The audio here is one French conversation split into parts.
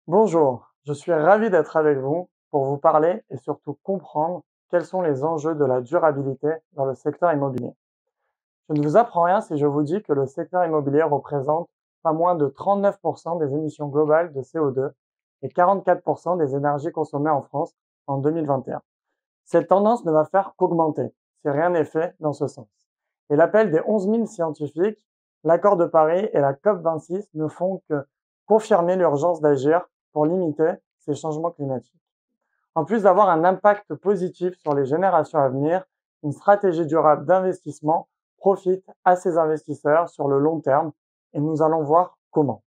Bonjour, je suis ravi d'être avec vous pour vous parler et surtout comprendre quels sont les enjeux de la durabilité dans le secteur immobilier. Je ne vous apprends rien si je vous dis que le secteur immobilier représente pas moins de 39% des émissions globales de CO2 et 44% des énergies consommées en France en 2021. Cette tendance ne va faire qu'augmenter si rien n'est fait dans ce sens. Et l'appel des 11 000 scientifiques, l'accord de Paris et la COP26 ne font que confirmer l'urgence d'agir pour limiter ces changements climatiques. En plus d'avoir un impact positif sur les générations à venir, une stratégie durable d'investissement profite à ces investisseurs sur le long terme et nous allons voir comment.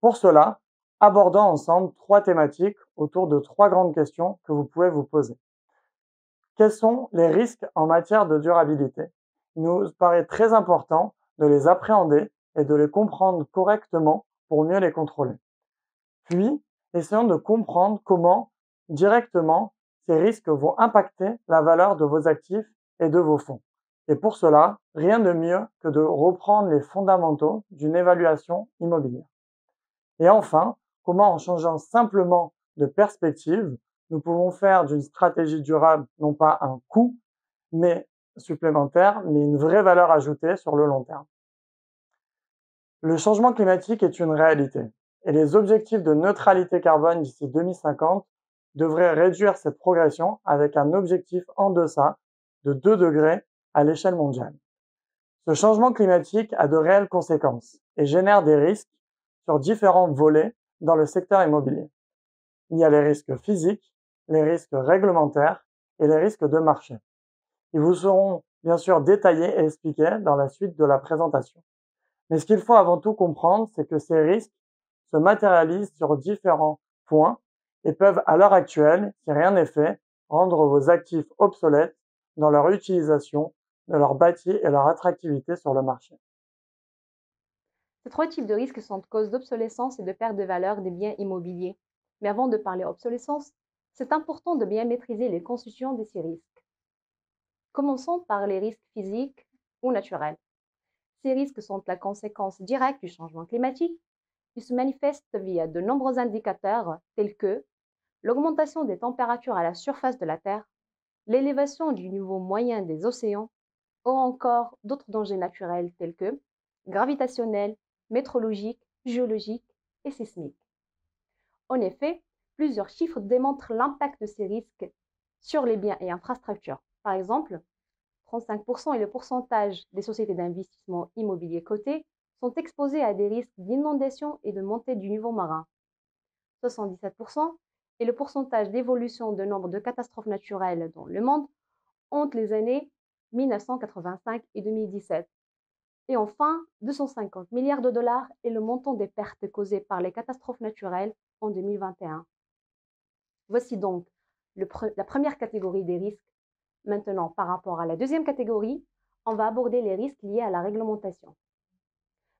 Pour cela, abordons ensemble trois thématiques autour de trois grandes questions que vous pouvez vous poser. Quels sont les risques en matière de durabilité? Il nous paraît très important de les appréhender et de les comprendre correctement pour mieux les contrôler. Puis, essayons de comprendre comment, directement, ces risques vont impacter la valeur de vos actifs et de vos fonds. Et pour cela, rien de mieux que de reprendre les fondamentaux d'une évaluation immobilière. Et enfin, comment en changeant simplement de perspective, nous pouvons faire d'une stratégie durable non pas un coût mais supplémentaire, mais une vraie valeur ajoutée sur le long terme. Le changement climatique est une réalité et les objectifs de neutralité carbone d'ici 2050 devraient réduire cette progression avec un objectif en deçà de 2 degrés à l'échelle mondiale. Ce changement climatique a de réelles conséquences et génère des risques sur différents volets dans le secteur immobilier. Il y a les risques physiques, les risques réglementaires et les risques de marché. Ils vous seront bien sûr détaillés et expliqués dans la suite de la présentation. Mais ce qu'il faut avant tout comprendre, c'est que ces risques se matérialisent sur différents points et peuvent, à l'heure actuelle, si rien n'est fait, rendre vos actifs obsolètes dans leur utilisation, de leur bâti et leur attractivité sur le marché. Ces trois types de risques sont cause d'obsolescence et de perte de valeur des biens immobiliers. Mais avant de parler obsolescence, c'est important de bien maîtriser les constituants de ces risques. Commençons par les risques physiques ou naturels. Ces risques sont la conséquence directe du changement climatique. Ils se manifestent via de nombreux indicateurs tels que l'augmentation des températures à la surface de la Terre, l'élévation du niveau moyen des océans ou encore d'autres dangers naturels tels que gravitationnels, météorologiques, géologiques et sismiques. En effet, plusieurs chiffres démontrent l'impact de ces risques sur les biens et infrastructures. Par exemple, 35% et le pourcentage des sociétés d'investissement immobilier cotées sont exposées à des risques d'inondation et de montée du niveau marin. 77% et le pourcentage d'évolution de nombre de catastrophes naturelles dans le monde entre les années 1985 et 2017. Et enfin, 250 milliards de dollars est le montant des pertes causées par les catastrophes naturelles en 2021. Voici donc la première catégorie des risques. Maintenant, par rapport à la deuxième catégorie, on va aborder les risques liés à la réglementation.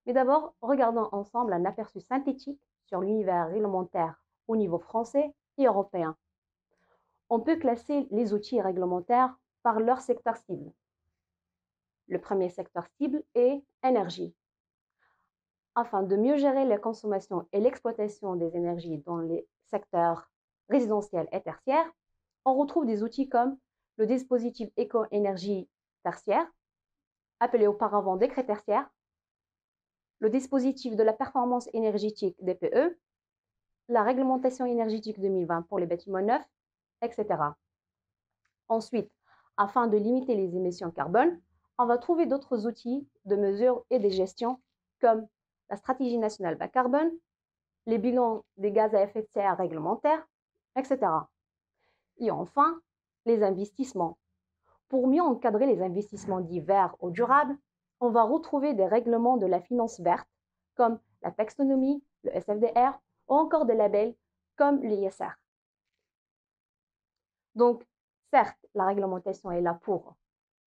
Mais d'abord, regardons ensemble un aperçu synthétique sur l'univers réglementaire au niveau français et européen. On peut classer les outils réglementaires par leur secteur cible. Le premier secteur cible est énergie. Afin de mieux gérer la consommation et l'exploitation des énergies dans les secteurs résidentiels et tertiaires, on retrouve des outils comme le dispositif éco-énergie tertiaire, appelé auparavant décret tertiaire, le dispositif de la performance énergétique DPE, la réglementation énergétique 2020 pour les bâtiments neufs, etc. Ensuite, afin de limiter les émissions carbone, on va trouver d'autres outils de mesure et de gestion comme la stratégie nationale bas carbone, les bilans des gaz à effet de serre réglementaires, etc. Et enfin, les investissements. Pour mieux encadrer les investissements dits verts ou durables, on va retrouver des règlements de la finance verte comme la taxonomie, le SFDR ou encore des labels comme l'ISR. Donc, certes, la réglementation est là pour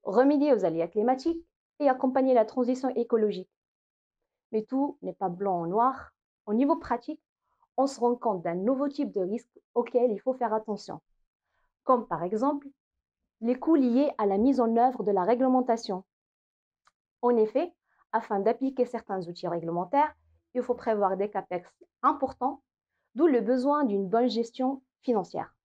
remédier aux aléas climatiques et accompagner la transition écologique. Mais tout n'est pas blanc ou noir. Au niveau pratique, on se rend compte d'un nouveau type de risque auquel il faut faire attention, comme par exemple les coûts liés à la mise en œuvre de la réglementation. En effet, afin d'appliquer certains outils réglementaires, il faut prévoir des capex importants, d'où le besoin d'une bonne gestion financière.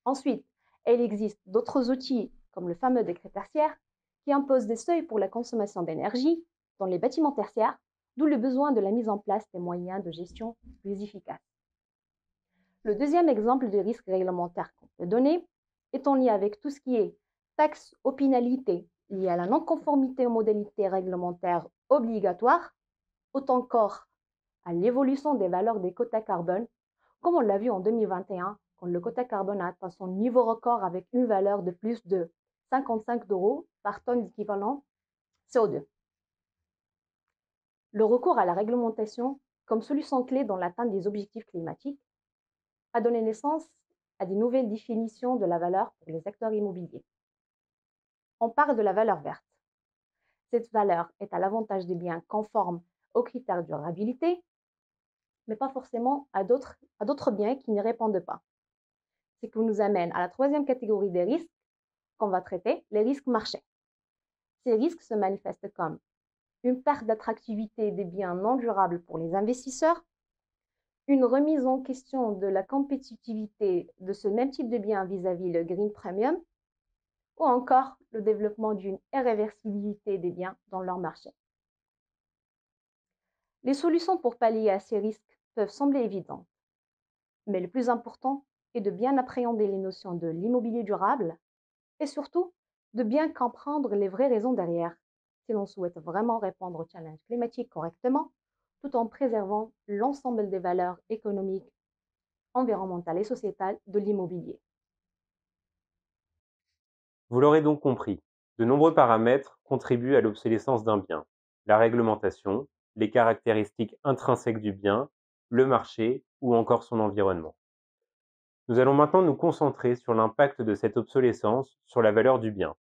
Ensuite, il existe d'autres outils, comme le fameux décret tertiaire, qui impose des seuils pour la consommation d'énergie dans les bâtiments tertiaires, d'où le besoin de la mise en place des moyens de gestion plus efficaces. Le deuxième exemple de risque réglementaire qu'on peut donner est en lien avec tout ce qui est taxes ou pénalités liées à la non-conformité aux modalités réglementaires obligatoires, autant encore à l'évolution des valeurs des quotas carbone, comme on l'a vu en 2021, quand le quota carbone a atteint son niveau record avec une valeur de plus de 55 € par tonne d'équivalent CO2. Le recours à la réglementation comme solution clé dans l'atteinte des objectifs climatiques a donné naissance à des nouvelles définitions de la valeur pour les acteurs immobiliers. On parle de la valeur verte. Cette valeur est à l'avantage des biens conformes aux critères de durabilité, mais pas forcément à d'autres biens qui n'y répondent pas. Ce qui nous amène à la troisième catégorie des risques qu'on va traiter, les risques marchés. Ces risques se manifestent comme une perte d'attractivité des biens non durables pour les investisseurs, une remise en question de la compétitivité de ce même type de biens vis-à-vis le green premium, ou encore le développement d'une irréversibilité des biens dans leur marché. Les solutions pour pallier à ces risques peuvent sembler évidentes, mais le plus important est de bien appréhender les notions de l'immobilier durable et surtout de bien comprendre les vraies raisons derrière si l'on souhaite vraiment répondre aux challenges climatiques correctement, tout en préservant l'ensemble des valeurs économiques, environnementales et sociétales de l'immobilier. Vous l'aurez donc compris, de nombreux paramètres contribuent à l'obsolescence d'un bien. La réglementation, les caractéristiques intrinsèques du bien, le marché ou encore son environnement. Nous allons maintenant nous concentrer sur l'impact de cette obsolescence sur la valeur du bien.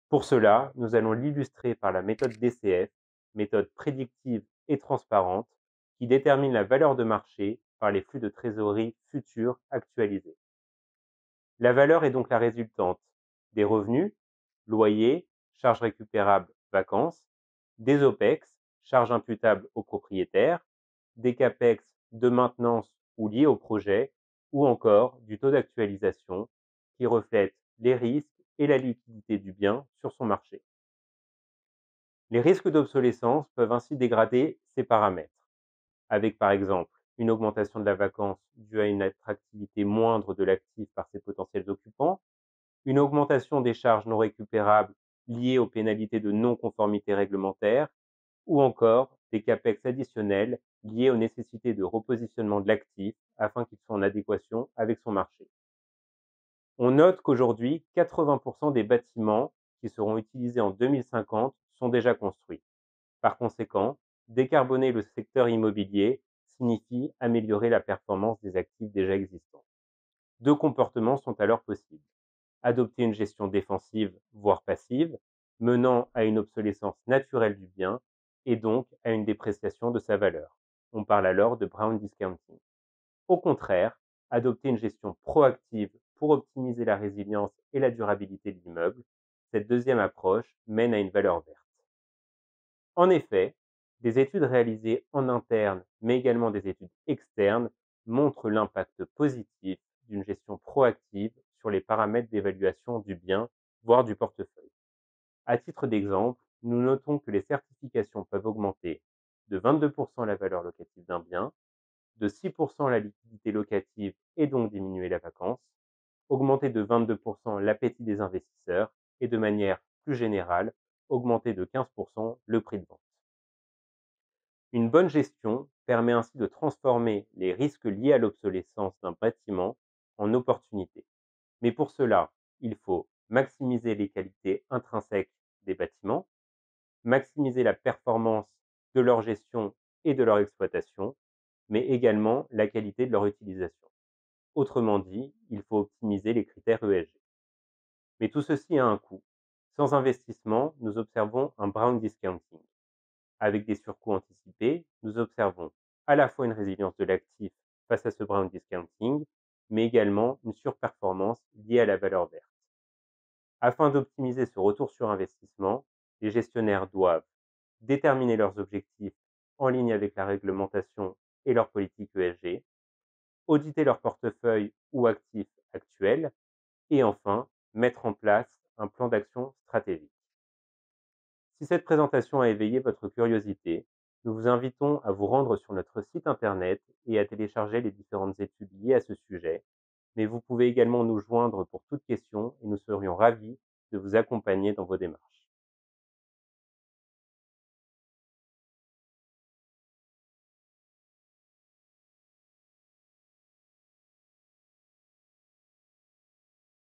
Pour cela, nous allons l'illustrer par la méthode DCF, méthode prédictive et transparente, qui détermine la valeur de marché par les flux de trésorerie futurs actualisés. La valeur est donc la résultante des revenus, loyers, charges récupérables, vacances, des OPEX, charges imputables aux propriétaires, des CAPEX de maintenance ou liés au projet, ou encore du taux d'actualisation qui reflète les risques et la liquidité du bien sur son marché. Les risques d'obsolescence peuvent ainsi dégrader ces paramètres, avec par exemple une augmentation de la vacance due à une attractivité moindre de l'actif par ses potentiels occupants, une augmentation des charges non récupérables liées aux pénalités de non-conformité réglementaire, ou encore des CAPEX additionnels liés aux nécessités de repositionnement de l'actif afin qu'il soit en adéquation avec son marché. On note qu'aujourd'hui, 80% des bâtiments qui seront utilisés en 2050 sont déjà construits. Par conséquent, décarboner le secteur immobilier signifie améliorer la performance des actifs déjà existants. Deux comportements sont alors possibles. Adopter une gestion défensive, voire passive, menant à une obsolescence naturelle du bien et donc à une dépréciation de sa valeur. On parle alors de brown discounting. Au contraire, adopter une gestion proactive pour optimiser la résilience et la durabilité de l'immeuble, cette deuxième approche mène à une valeur verte. En effet, des études réalisées en interne, mais également des études externes, montrent l'impact positif d'une gestion proactive sur les paramètres d'évaluation du bien, voire du portefeuille. À titre d'exemple, nous notons que les certifications peuvent augmenter de 22% la valeur locative d'un bien, de 6% la liquidité locative et donc diminuer la vacance, augmenter de 22% l'appétit des investisseurs et de manière plus générale, augmenter de 15% le prix de vente. Une bonne gestion permet ainsi de transformer les risques liés à l'obsolescence d'un bâtiment en opportunités. Mais pour cela, il faut maximiser les qualités intrinsèques des bâtiments, maximiser la performance de leur gestion et de leur exploitation, mais également la qualité de leur utilisation. Autrement dit, il faut optimiser les critères ESG. Mais tout ceci a un coût. Sans investissement, nous observons un brown discounting. Avec des surcoûts anticipés, nous observons à la fois une résilience de l'actif face à ce brown discounting, mais également une surperformance liée à la valeur verte. Afin d'optimiser ce retour sur investissement, les gestionnaires doivent déterminer leurs objectifs en ligne avec la réglementation et leur politique ESG, auditer leur portefeuille ou actifs actuels et enfin, mettre en place un plan d'action stratégique. Si cette présentation a éveillé votre curiosité, nous vous invitons à vous rendre sur notre site internet et à télécharger les différentes études liées à ce sujet, mais vous pouvez également nous joindre pour toute question et nous serions ravis de vous accompagner dans vos démarches.